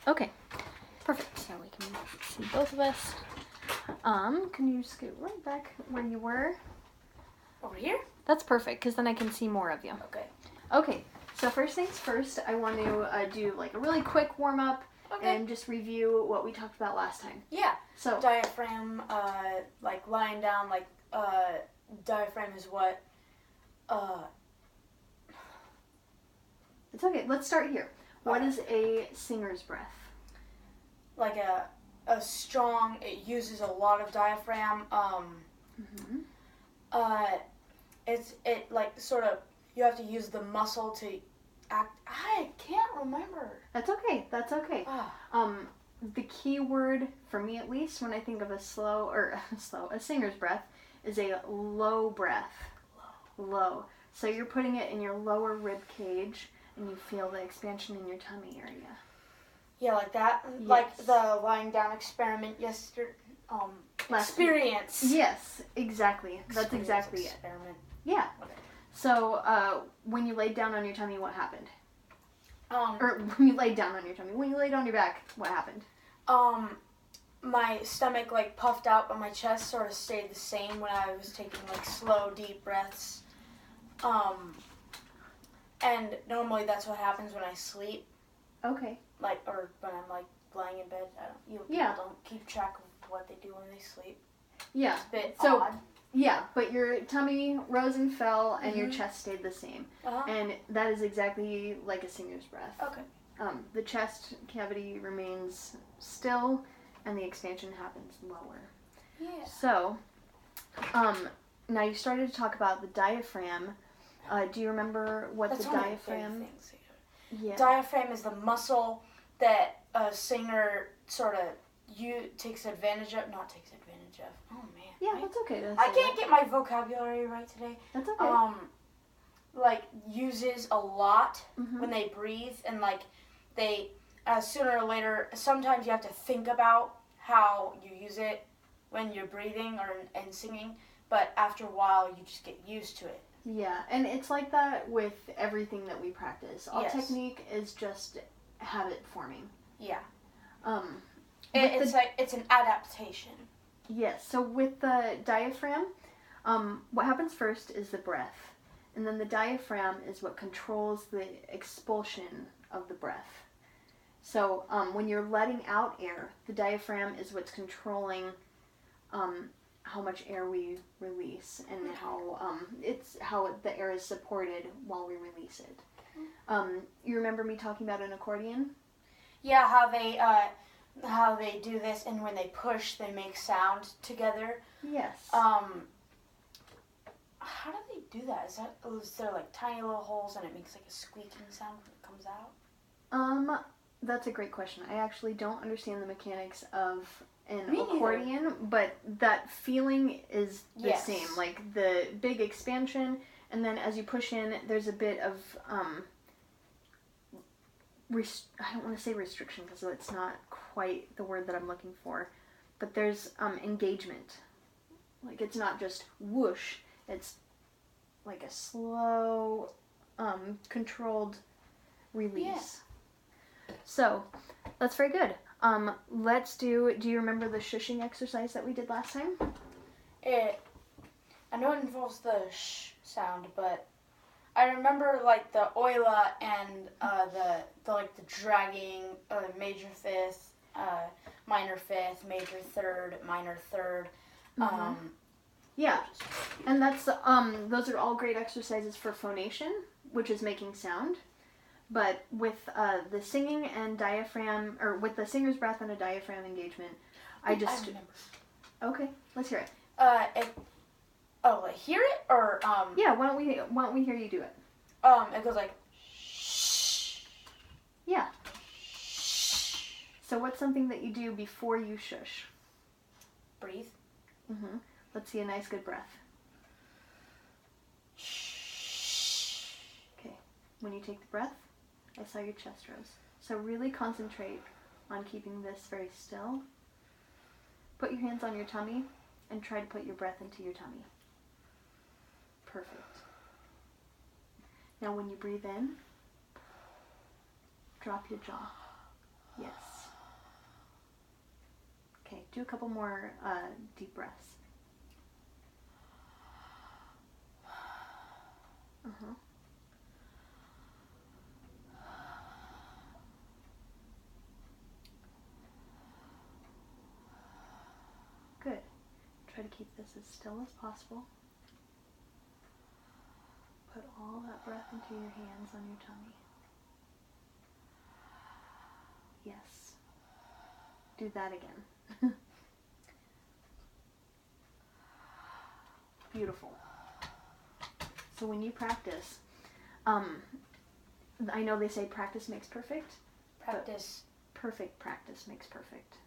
Okay, perfect. So we can see both of us. Can you scoot right back where you were? Over here? That's perfect, because then I can see more of you. Okay. Okay, so first things first, I want to do like a really quick warm-up and just review what we talked about last time. Yeah. So diaphragm, like lying down, like diaphragm is what. It's okay. Let's start here. What is a singer's breath? Like a strong. It uses a lot of diaphragm. It like sort of you have to use the muscle to act. I can't remember. That's okay. That's okay. The key word for me, at least, when I think of a singer's breath, is a low breath. Low. So you're putting it in your lower rib cage, and you feel the expansion in your tummy area. Yeah, like that. Yes. Like the lying down experiment yesterday. Experience. Yes, exactly. That's exactly it. Yeah. So when you laid down on your tummy, what happened? Or when you laid down on your tummy. When you laid on your back, what happened? My stomach like puffed out, but my chest sort of stayed the same when I was taking like slow, deep breaths. And normally that's what happens when I sleep. Okay. Like, or when I'm like lying in bed. People don't keep track of what they do when they sleep. Yeah. It's a bit odd. Yeah, but your tummy rose and fell, and your chest stayed the same. And that is exactly like a singer's breath. Okay. The chest cavity remains still, and the expansion happens lower. Yeah. So, now you started to talk about the diaphragm. Do you remember what That's the one of diaphragm? the things. Yeah. Diaphragm is the muscle that a singer sort of takes advantage of. Not takes advantage of. Oh man. Yeah, that's okay. I can't get my vocabulary right today. That's okay. Like uses a lot when they breathe, and like they sooner or later. Sometimes you have to think about how you use it when you're breathing and singing, but after a while you just get used to it. Yeah, and it's like that with everything that we practice. All technique is just habit forming. Yeah. It's an adaptation. Yes, so with the diaphragm, what happens first is the breath. And then the diaphragm is what controls the expulsion of the breath. So when you're letting out air, the diaphragm is what's controlling how much air we release and how the air is supported while we release it. You remember me talking about an accordion? Yeah, how they do this, and when they push, they make sound together. Yes. How do they do that? Is there like tiny little holes and it makes like a squeaking sound when it comes out? That's a great question. I actually don't understand the mechanics of an accordion, but that feeling is the same. Like the big expansion, and then as you push in, there's a bit of I don't want to say restriction because it's not quite the word that I'm looking for, but there's engagement. Like it's not just whoosh, it's like a slow, controlled release. Yeah. So, that's very good. Do you remember the shushing exercise that we did last time? I know it involves the sh sound, but I remember like the oila and the dragging, major fifth, minor fifth, major third, minor third. Yeah, and that's those are all great exercises for phonation, which is making sound. But with the singing and diaphragm, or with the singer's breath and a diaphragm engagement, I remember. Okay, let's hear it. Hear it or Yeah, why don't we hear you do it? It goes like shh. Yeah. So what's something that you do before you shush? Breathe. Let's see a nice good breath. Okay. When you take the breath, I saw your chest rose. So really concentrate on keeping this very still. Put your hands on your tummy and try to put your breath into your tummy. Perfect. Now when you breathe in, drop your jaw. Yes. Okay, do a couple more deep breaths. Uh-huh. Good. Try to keep this as still as possible. Put all that breath into your hands on your tummy. Yes. Do that again. Beautiful. So when you practice, I know they say practice makes perfect. Perfect practice makes perfect.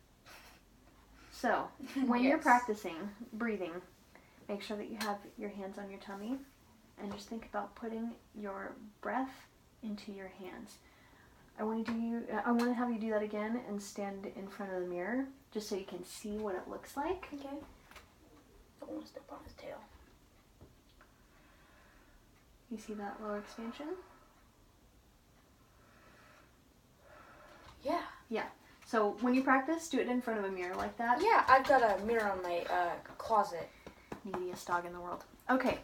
So when you're practicing breathing, make sure that you have your hands on your tummy and just think about putting your breath into your hands. I want to have you do that again and stand in front of the mirror just so you can see what it looks like. Okay. Don't want to step on his tail. You see that lower expansion? Yeah. Yeah. So when you practice, do it in front of a mirror like that. Yeah, I've got a mirror on my closet. Neediest dog in the world. Okay.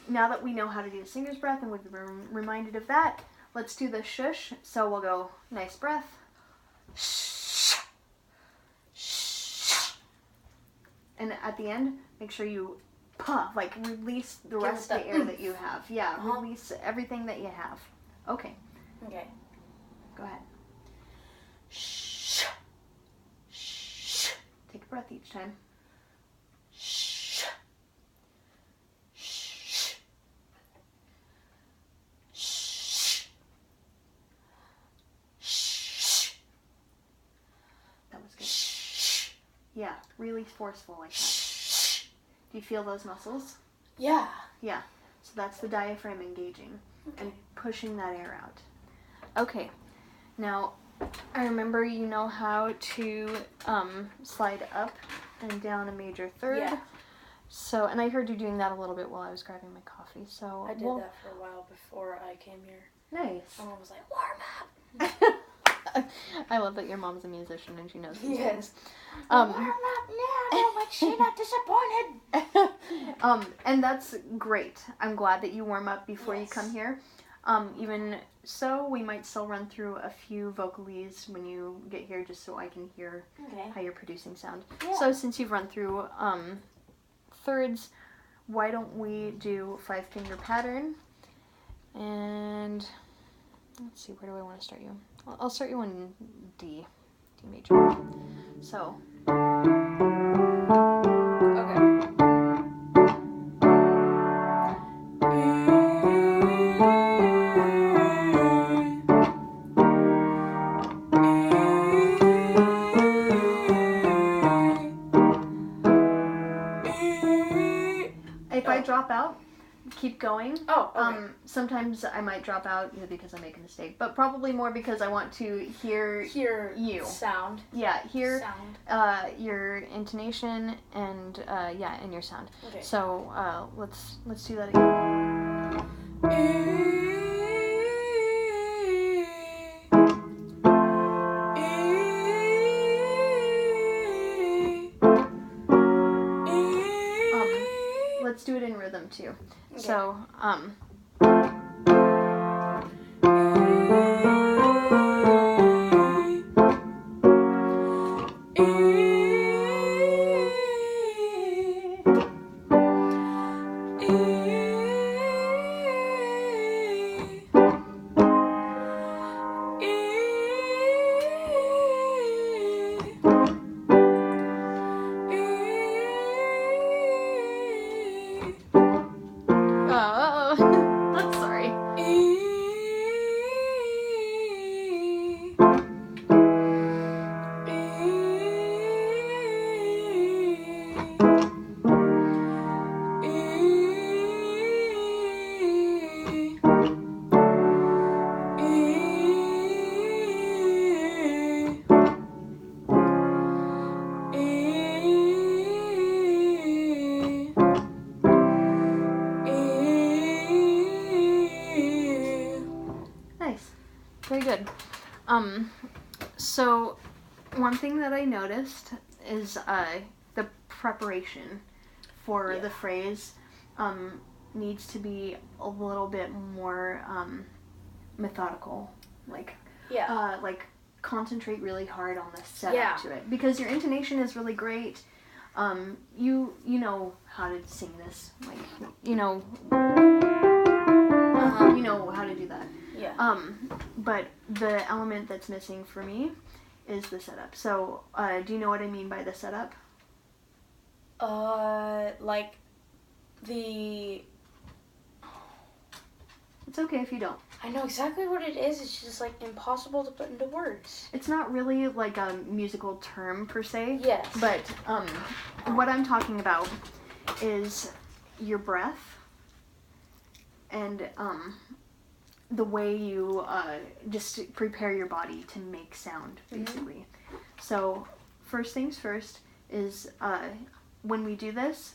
Now that we know how to do the singer's breath and we've been reminded of that, let's do the shush. So we'll go nice breath. Shh. Shh. And at the end, make sure you puff, like release the rest of the air that you have. Yeah, release everything that you have. Okay. Okay. Go ahead. Shh. Shh. Take a breath each time. Shh. Shh. Shh. Shh. That was good. Shh. Yeah, really forceful like that. Do you feel those muscles? Yeah. Yeah. So that's the diaphragm engaging and pushing that air out. Okay. Now, I remember you know how to slide up and down a major third. Yeah. So, and I heard you doing that a little bit while I was grabbing my coffee. So I did that for a while before I came here. Nice. Someone was like, warm up. I love that your mom's a musician and she knows these Yes. things. Warm up now. Don't make she not disappointed. And that's great. I'm glad that you warm up before you Yes. come here. Even so, we might still run through a few vocalises when you get here just so I can hear how you're producing sound. Yeah. So since you've run through thirds, why don't we do 5-finger pattern? And let's see, where do I want to start you? I'll start you on D major. So. Okay. If I drop out, keep going. Oh, okay. Sometimes I might drop out either because I make a mistake, but probably more because I want to hear you. Sound. Yeah, hear Sound. your intonation and and your sound. Okay. So let's do that again. Let's do it in rhythm too. Okay. So I'm sorry. Nice. Very good. So one thing that I noticed is the preparation for the phrase needs to be a little bit more methodical. Like concentrate really hard on the setup to it, because your intonation is really great. You know how to sing this, like you know how to do that. Yeah. But the element that's missing for me is the setup. So, do you know what I mean by the setup? Like the. It's okay if you don't. I know exactly what it is. It's just like impossible to put into words. It's not really like a musical term per se. Yes. But what I'm talking about is your breath and the way you just prepare your body to make sound, basically. Mm-hmm. So first things first is when we do this,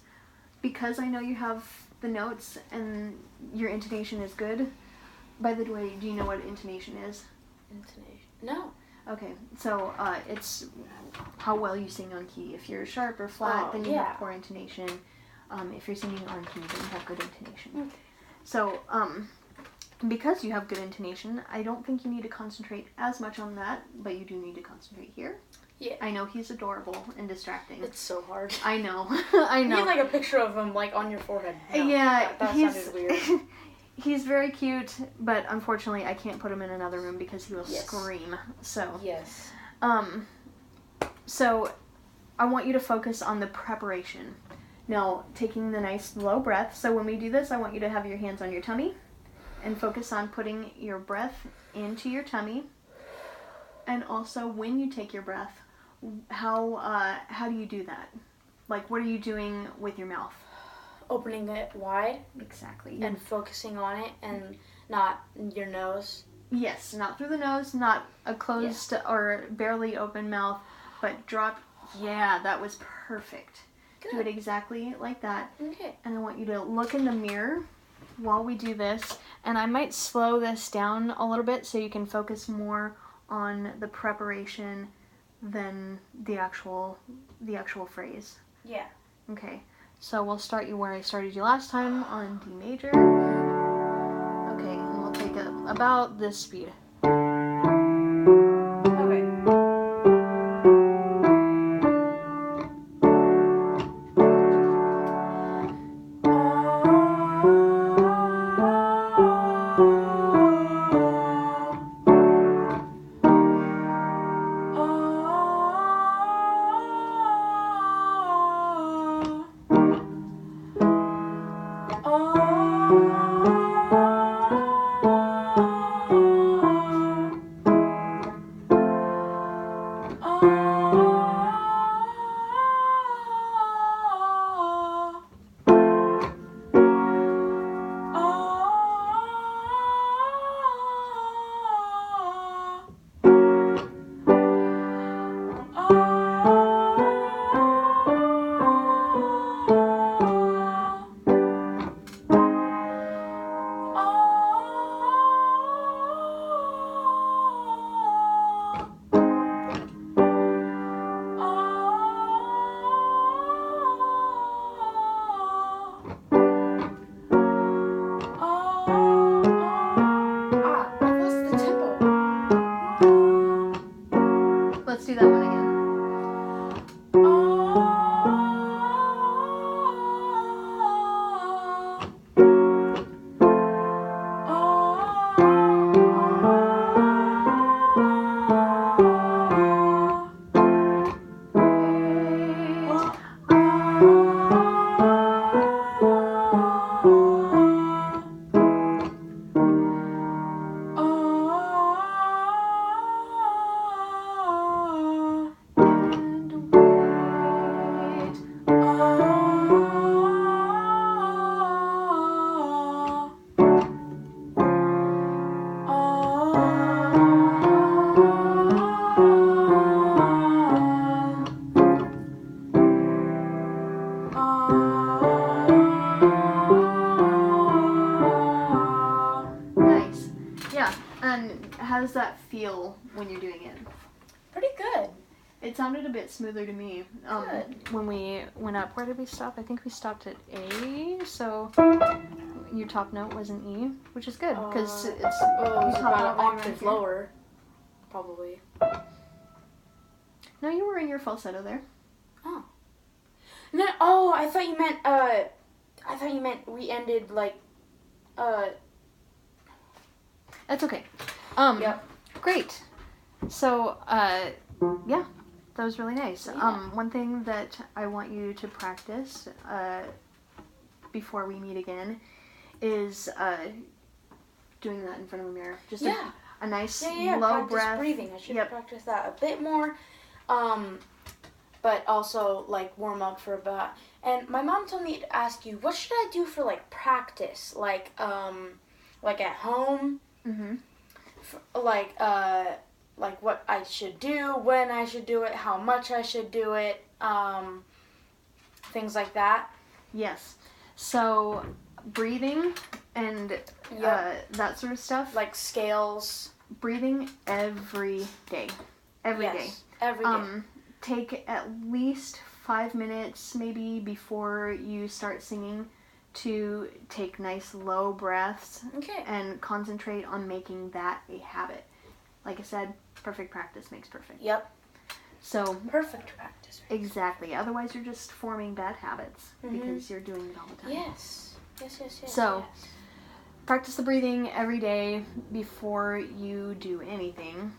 because I know you have the notes and your intonation is good. By the way, do you know what intonation is? Intonation? No. Okay, so it's how well you sing on key. If you're sharp or flat, then you have poor intonation. If you're singing on key, then you have good intonation. Okay. So, because you have good intonation, I don't think you need to concentrate as much on that, but you do need to concentrate here. Yeah. I know he's adorable and distracting. It's so hard. I know. I know. You need like a picture of him like on your forehead. No, yeah, that sounded weird. He's very cute, but unfortunately I can't put him in another room because he will scream. So. Yes. So I want you to focus on the preparation. Now, taking the nice low breath. So when we do this, I want you to have your hands on your tummy and focus on putting your breath into your tummy. And also, when you take your breath, how do you do that? Like, what are you doing with your mouth? Opening it wide. Exactly. And focusing on it and not your nose. Yes, not through the nose, not a closed or barely open mouth, but drop. Yeah, that was perfect. Good. Do it exactly like that. Okay. And I want you to look in the mirror while we do this. And I might slow this down a little bit so you can focus more on the preparation than the actual phrase. Yeah. Okay. So we'll start you where I started you last time, on D major. Okay, and we'll take it about this speed. Let's do that one again. It sounded a bit smoother to me. Good. When we went up, where did we stop? I think we stopped at A, so your top note was an E, which is good, because it's it's you top about out an right octave here. lower, probably. No, you were in your falsetto there. Oh. No, oh, I thought you meant we ended like, That's okay. Yep. Great. So, yeah, that was really nice. Yeah. One thing that I want you to practice, before we meet again, is, doing that in front of a mirror. Just a nice low practice breath. breathing. I should Yep. practice that a bit more. But also like warm up for about. And my mom told me to ask you, what should I do for like practice, like at home, Mm-hmm. like what I should do, when I should do it, how much I should do it, things like that. Yes. So, breathing and that sort of stuff. Like scales. Breathing every day. Every day. Every day. Take at least 5 minutes maybe before you start singing to take nice low breaths Okay. and concentrate on making that a habit. Like I said, perfect practice makes perfect. Yep. So, Perfect practice. exactly. Otherwise, you're just forming bad habits because you're doing it all the time. Yes. Yes. So, yes. Practice the breathing every day before you do anything.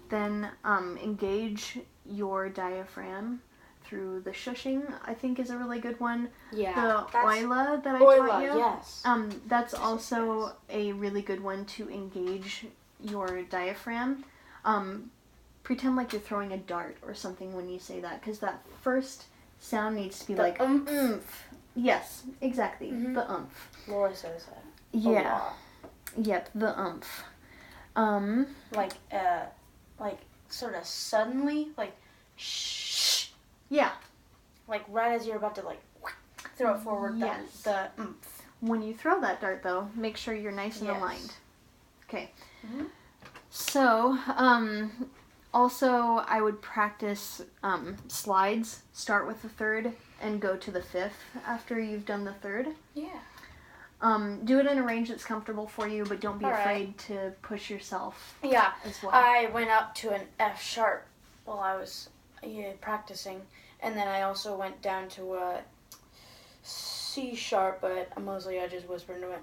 Then engage your diaphragm through the shushing, I think is a really good one. Yeah. The oila that I taught you. Yes. That's also a really good one to engage your diaphragm. Pretend like you're throwing a dart or something when you say that, because that first sound needs to be like oomph. Yes, exactly. The oomph. Laura says that. Yeah. Yep, the oomph. Like sort of suddenly, like shh. Yeah. Like right as you're about to like throw it forward. Yes. The oomph. When you throw that dart, though, make sure you're nice and aligned. Okay. So, also, I would practice slides. Start with the third and go to the fifth after you've done the third. Yeah. Do it in a range that's comfortable for you, but don't be All right. afraid to push yourself Yeah. as well. I went up to an F sharp while I was practicing, and then I also went down to a C sharp, but mostly I just whispered into it.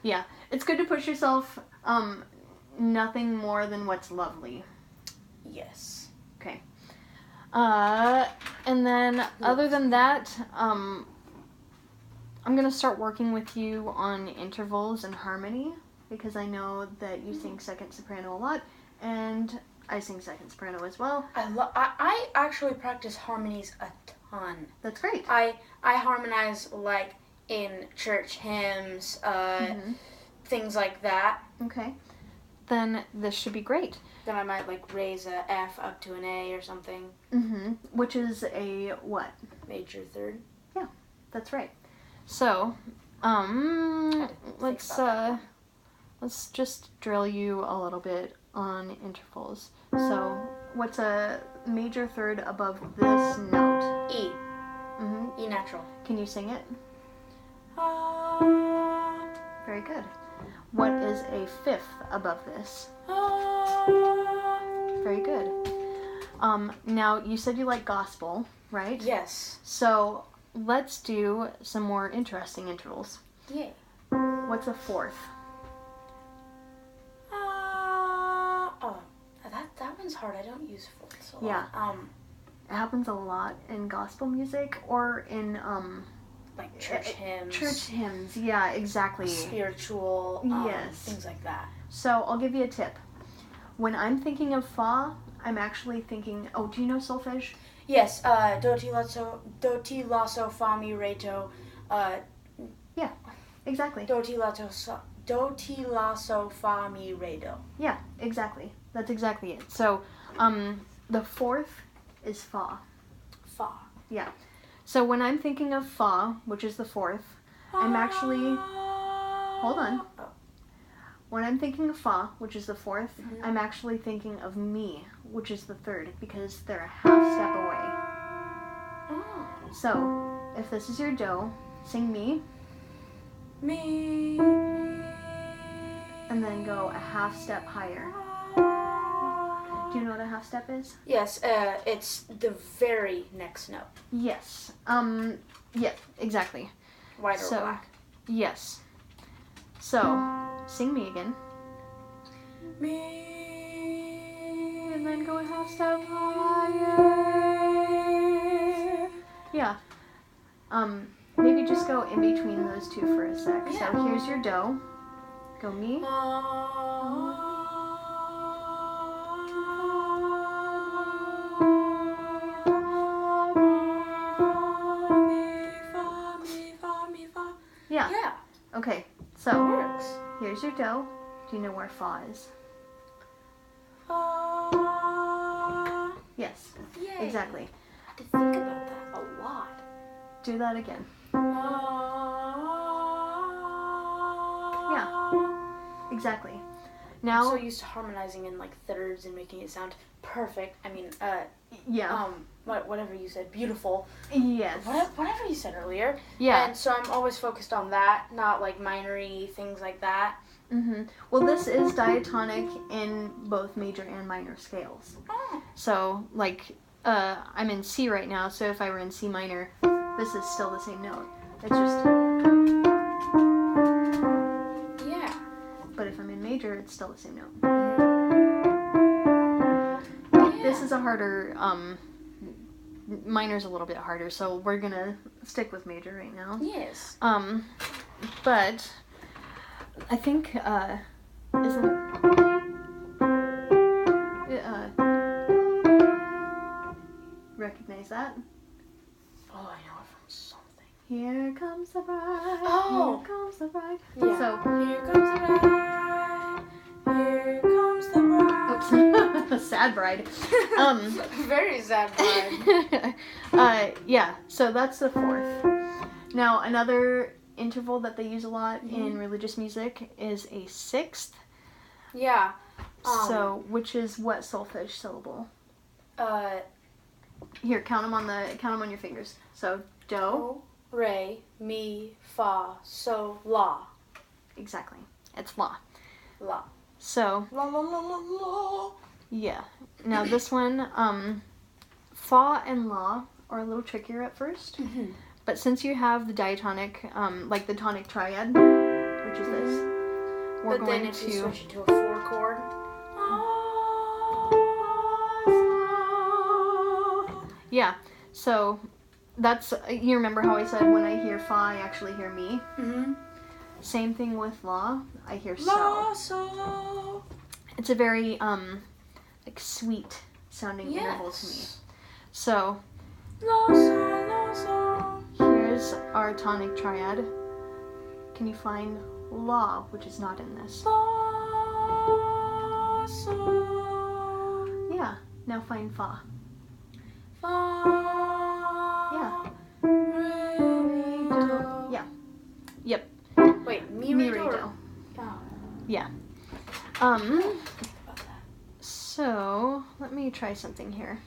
Yeah, it's good to push yourself. Nothing more than what's lovely. Yes. Okay. And then other than that, I'm gonna start working with you on intervals and harmony, because I know that you sing second soprano a lot, and I sing second soprano as well. I actually practice harmonies a ton. That's great. I harmonize like in church hymns, things like that. Okay. Then this should be great. Then I might like raise a F up to an A or something. Which is a what? Major third. Yeah, that's right. So, let's just drill you a little bit on intervals. So, what's a major third above this note? E. E natural. Can you sing it? Very good. What is a fifth above this? Very good. Now, you said you like gospel, right? Yes. So, let's do some more interesting intervals. Yay. What's a fourth? That one's hard. I don't use fourths a lot. Yeah. It happens a lot in gospel music or in like church hymns. Church hymns, yeah, exactly. Spiritual, yes. Things like that. So I'll give you a tip. When I'm thinking of fa, I'm actually thinking, do you know solfege? Yes, do ti la so fa mi re do. Yeah, exactly. Do ti la so fa mi re do. Yeah, exactly. That's exactly it. So, the fourth is fa. Fa. Yeah. So when I'm thinking of fa, which is the fourth, I'm actually... Hold on. When I'm thinking of fa, which is the fourth, I'm actually thinking of mi, which is the third, because they're a half step away. Oh. So, if this is your do, sing mi, Me. and then go a half step higher. Do you know what a half step is? Yes, it's the very next note. Yes. Yeah, exactly. White or So, black. Yes. So, sing me again. Me. And then go a half step higher. Yeah. Maybe just go in between those two for a sec. Yeah. So here's your do. Go mi. Yeah. Yeah. Okay. It So works. here's your do. Do you know where fa is? Yes. Yay. Exactly. I had to think about that a lot. Do that again. Yeah. Exactly. I'm Now. so used to harmonizing in like thirds and making it sound perfect. I mean, Yeah. whatever you said, beautiful. Yes. Whatever you said earlier. Yeah. And so I'm always focused on that, not like minor-y things like that. Well, this is diatonic in both major and minor scales. Oh. So, like, I'm in C right now, so if I were in C minor, this is still the same note. It's just, Yeah. but if I'm in major, it's still the same note. Yeah. This is a harder, minor's a little bit harder, so we're gonna stick with major right now. Yes. But I think, recognize that? Oh, I know it from something. Here comes the bride. Oh. Here comes the bride. Yeah. So, Here comes the bride. Here comes the bride. oops, sad bride. Very sad bride. Yeah. So that's the fourth. Now another interval that they use a lot in religious music is a sixth. Yeah. So which is what solfege syllable? Here, count them on your fingers. So do. Do, re, mi, fa, so, la. Exactly. It's la. La. So La la la la la. yeah. Now this one, fa and la are a little trickier at first. But since you have the diatonic, like the tonic triad, which is this, we're But going then if to. you switch it to a 4-chord. Yeah, so that's, you remember how I said when I hear fa, I actually hear mi? Mm-hmm. Same thing with la, I hear La, so. so. It's a very, like sweet sounding interval to me. So, La, so, la, so. here's our tonic triad. Can you find la, which is not in this? La, so. Yeah, now find fa. Fa. Yeah. Re, mi, do. Yeah. Yep. Wait, mi, Mi, re, re, do. do. Oh. Yeah. About that. So, let me try something here.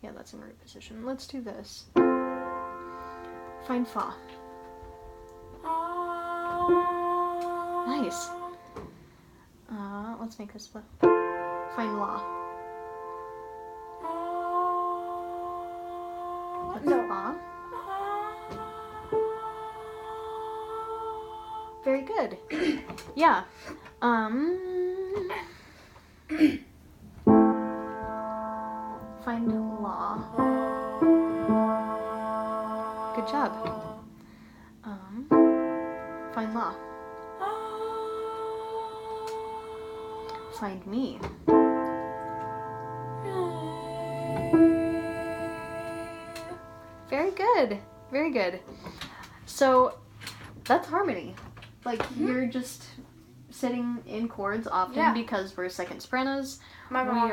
Yeah, that's in root position. Let's do this. Find fa. Nice. Let's make this split. Find la. That's No. fa. Very good. Yeah. Find la. Good job. Find la. Find me. Very good. Very good. So that's harmony. Like you're just sitting in chords often Yeah. because we're second sopranos. My We mom,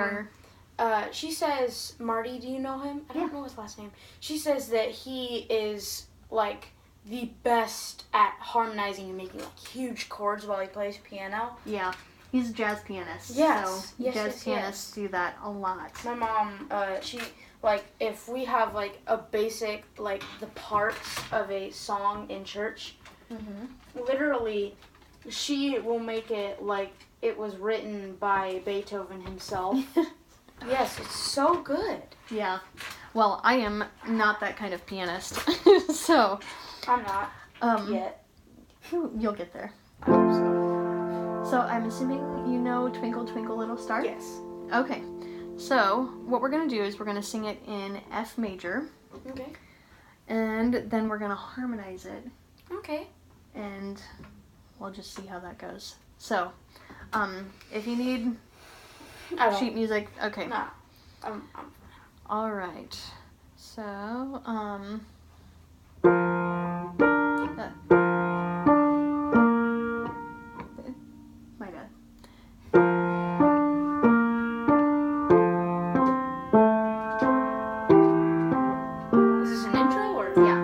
are. she says, Marty, do you know him? I don't know his last name. She says that he is like the best at harmonizing and making like huge chords while he plays piano. Yeah. He's a jazz pianist. Yes. So Yes, jazz yes, pianists do that a lot. My mom, she, like, if we have, like, a basic, like, the parts of a song in church, literally, she will make it like it was written by Beethoven himself. Yes, it's so good. Yeah. Well, I am not that kind of pianist. So. I'm not. Yet. You'll get there. I hope so. So I'm assuming you know Twinkle Twinkle Little Star? Yes. Okay. So what we're going to do is we're going to sing it in F major. Okay. And then we're going to harmonize it. Okay. And we'll just see how that goes. So, if you need sheet music, okay. No. I'm All right. So, my bad. Is this an intro or? Yeah.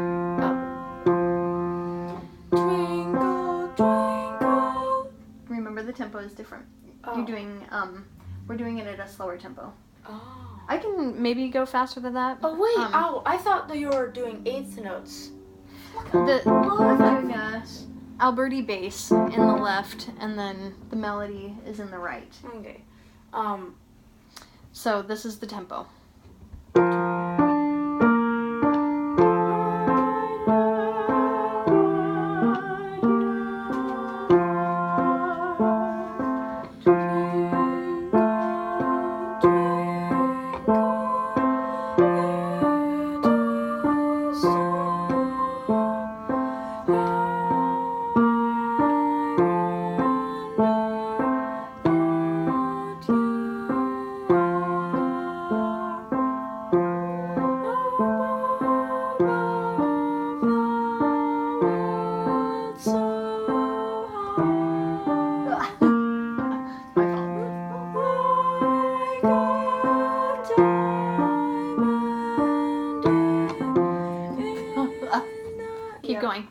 Twinkle, twinkle. Remember the tempo is different. Oh. You're doing, we're doing it at a slower tempo. Oh. I can maybe go faster than that. Oh wait! I thought that you were doing eighth notes. I'm doing Alberti bass in the left, and then the melody is in the right. Okay. So this is the tempo.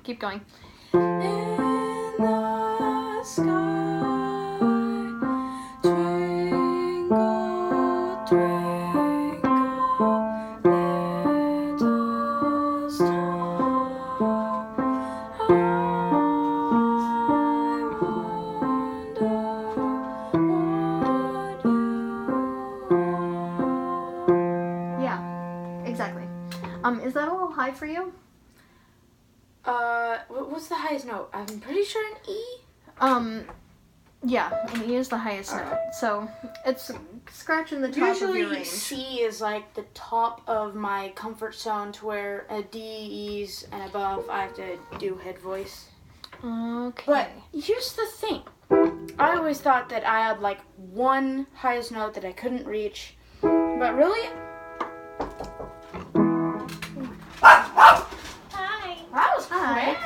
Keep going. In the sky, twinkle, twinkle, little star. I wonder what you are. Yeah, exactly. Is that a little high for you? What's the highest note? I'm pretty sure an E. Yeah, and E is the highest note. So it's scratching the top of your Usually range. C is like the top of my comfort zone to where a D, E's, and above I have to do head voice. Okay. But here's the thing. I always thought that I had like one highest note that I couldn't reach. But really, that was quick.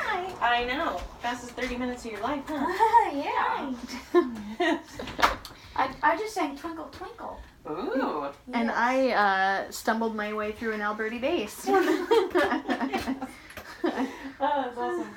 I know. Fastest 30 minutes of your life, huh? Yeah. I just sang Twinkle Twinkle. Ooh. And I stumbled my way through an Alberti bass. Oh, that's awesome.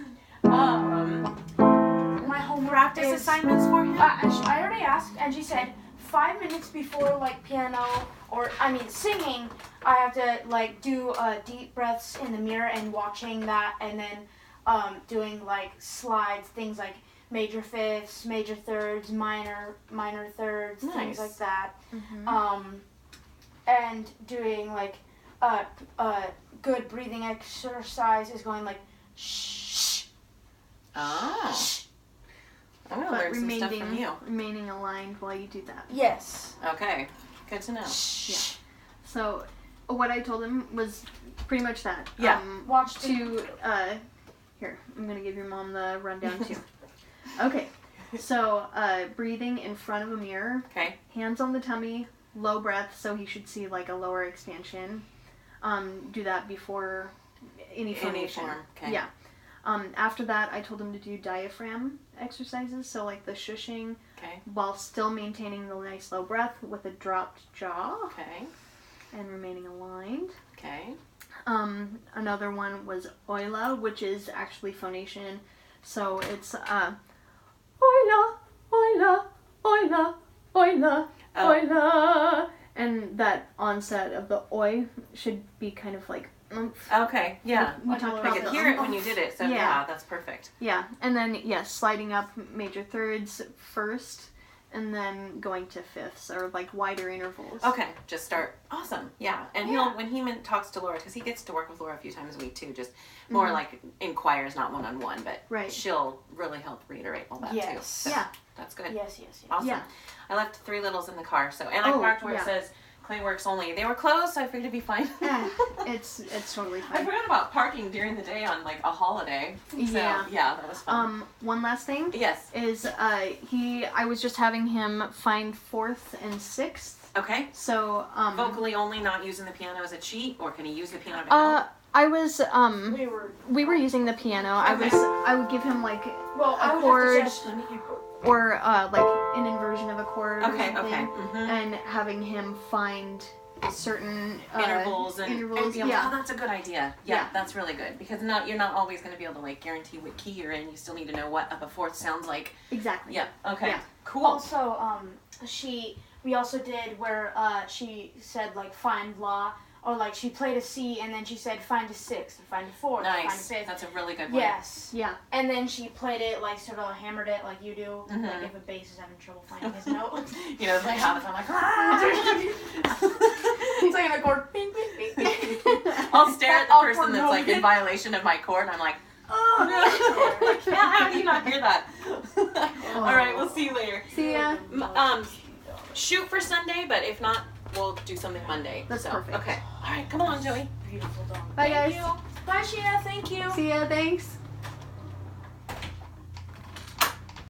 My home practice Practice assignments for him? I already asked, and she said 5 minutes before like piano or singing, I have to like do deep breaths in the mirror and watching that, and then doing like slides, things like major fifths, major thirds, minor thirds, Nice. things like that. Mm-hmm. And doing like good breathing exercise is going like shh. Oh. Shh. I'm going to But learn some stuff from you. remaining aligned while you do that. Yes. Okay. Good to know. Shh. So what I told him was pretty much that. Yeah. Watch Here, I'm going to give your mom the rundown too. Okay. So breathing in front of a mirror. Okay. Hands on the tummy, low breath, so he should see like a lower expansion. Do that before any phonation. form, okay. Yeah. After that, I told him to do diaphragm exercises, so like the shushing, Okay. while still maintaining the nice low breath with a dropped jaw Okay. and remaining aligned. Okay. Another one was Oila, which is actually phonation. So it's Oila, Oila, Oila, Oila, Oila. And that onset of the oi should be kind of like oomph. Okay, yeah. We talked I about could the hear it when you did it, so yeah, that's perfect. Yeah, and then sliding up major thirds first, and then going to fifths or like wider intervals. Okay, just start. Awesome, yeah. And he'll when he talks to Laura, because he gets to work with Laura a few times a week too, just more like in choirs, not one-on-one, but Right. she'll really help reiterate all that too. Yes. So Yeah. that's good. Yes. Awesome. Yeah. I left 3 littles in the car, so and I Oh, parked where yeah. it says Clayworks only. They were closed, so I figured it'd be fine. It's totally I fine. forgot about parking during the day on like a holiday. So, Yeah. yeah, that was fun. One last thing Yes. is I was just having him find 4th and 6th. Okay. So Vocally only, not using the piano as a cheat, or can he use the piano to help? I was We were. using the piano. Okay. I would give him like Well, I would chord. have to just. or like an inversion of a chord or Okay. something, Mm-hmm. and having him find certain Intervals and intervals. be able to- Yeah. oh, that's a good idea. Yeah, that's really good because you're not always going to be able to like guarantee what key you're in. You still need to know what up a fourth sounds like. Exactly. Yeah. Okay. Yeah. Cool. Also, we also did where she said like find la, or like she played a C and then she said find a 6th, or find a 4th, find a Nice. 5th. That's a really good one. Yes. Yeah. And then she played it like sort of hammered it like you do. Mhm. Like if a bass is having trouble finding his note. You know, like half the time, like. It's like an chord. Bing, bing, bing. I'll stare at the Awkward person that's like in moment. violation of my chord, and I'm like, oh, how do you not hear that? All right, we'll see you later. See ya. Shoot for Sunday, but if not, we'll do something Monday. That's so, perfect. Okay. All right, come along, Joey. Beautiful dog. Bye, Thank guys. you. Bye, Sheena. Thank you. See ya. Thanks.